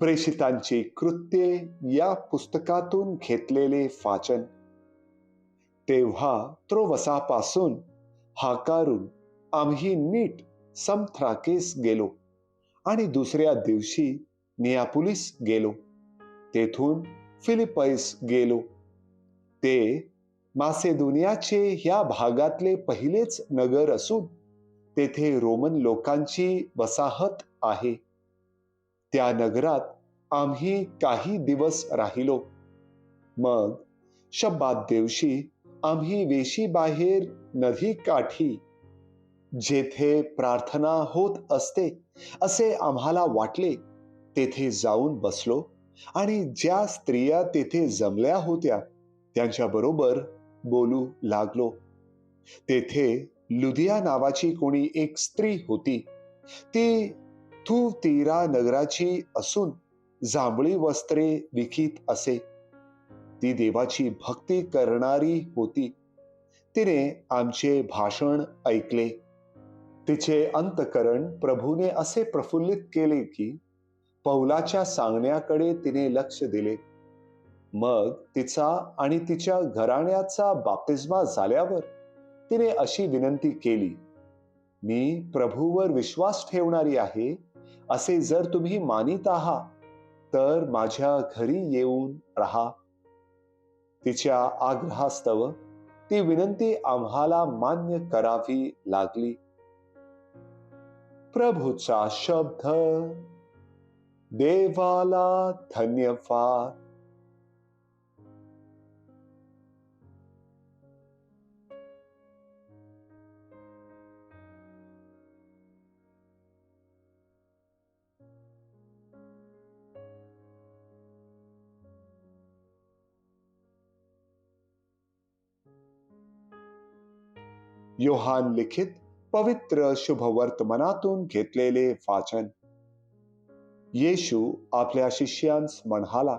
प्रेषितांची कृत्ये या पुस्तकातून घेतलेले वाचन. तेव्हा त्रोवसापासून हाकारून आम्ही नीट समथ्राकेस गेलो आणि दुसऱ्या दिवशी नियापुलिस गेलो. तेथून फिलिपस गेलो. ते मासेदोनियाचे ह्या भागातले पहिलेच नगर असून तेथे रोमन लोकांची वसाहत आहे. त्या नगरात आम्ही काही दिवस राहिलो. मग शब्बात दिवशी आम्ही वेशीबाहेर नदीकाठी, जेथे प्रार्थना होत असते असे आम्हाला वाटले, तेथे जाऊन बसलो आणि ज्या स्त्रिया तेथे जमल्या होत्या त्यांच्याबरोबर बोलू लागलो. तेथे लुदिया नावाची कोणी एक स्त्री होती. ती थुतीरा नगराची असून जांभळी वस्त्रे विकीत असे. ती देवाची भक्ती करणारी होती. तिने आमचे भाषण ऐकले. तिचे अंतकरण प्रभूने असे प्रफुल्लित केले की पौलाच्या सांगण्याकडे तिने लक्ष दिले. मग तिचा आणि तिच्या घराण्याचा बाप्तिस्मा झाल्यावर तिने अशी विनंती केली, मी प्रभूवर विश्वास ठेवणारी आहे असे जर तुम्ही मानित आहात तर माझ्या घरी येऊन राहा. तिच्या आग्रहास्तव ती विनंती आम्हाला मान्य करावी लागली. प्रभूचा शब्द. देवाला धन्यवाद. योहान लिखित पवित्र शुभवर्तमानातून घेतलेले वाचन. येशू आपल्या शिष्यांस म्हणाला,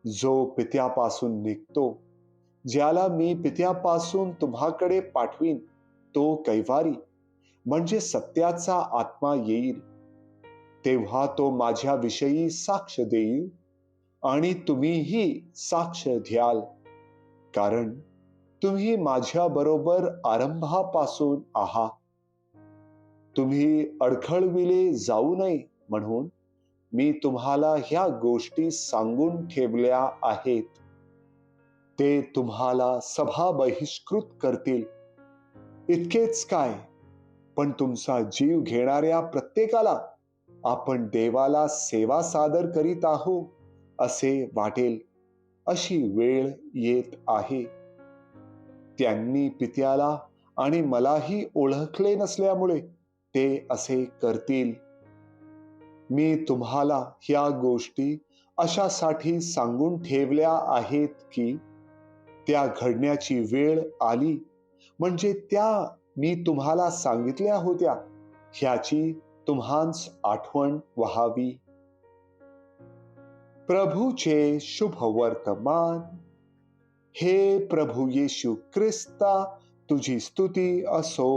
जो पित्यापासून निघतो, ज्याला मी पित्यापासून तुम्हाकडे पाठवीन, तो कैवारी म्हणजे सत्याचा आत्मा येईल. तेव्हा तो माझ्या विषयी साक्ष देईल आणि तुम्हीही साक्ष द्याल, कारण तुम्ही माझ्या बरोबर आरंभापासून आहात. तुम्ही अडखळविले जाऊ नये म्हणून मी तुम्हाला ह्या गोष्टी सांगून ठेवल्या आहेत. ते तुम्हाला सभा बहिष्कृत करतील. इतकेच काय, पण तुमचा जीव घेणाऱ्या प्रत्येकाला आपण देवाला सेवा सादर करीत आहोत असे वाटेल, अशी वेळ येत आहे. त्यांनी पित्याला आणि मलाही ओळखले नसल्यामुळे ते असे करतील. मी तुम्हाला ह्या गोष्टी अशासाठी सांगून ठेवल्या आहेत की त्या घडण्याची वेळ आली, म्हणजे त्या मी तुम्हाला सांगितल्या होत्या ह्याची तुम्हास आठवण व्हावी. प्रभूचे शुभ वर्तमान. हे प्रभू येशू ख्रिस्ता, तुझी स्तुती असो.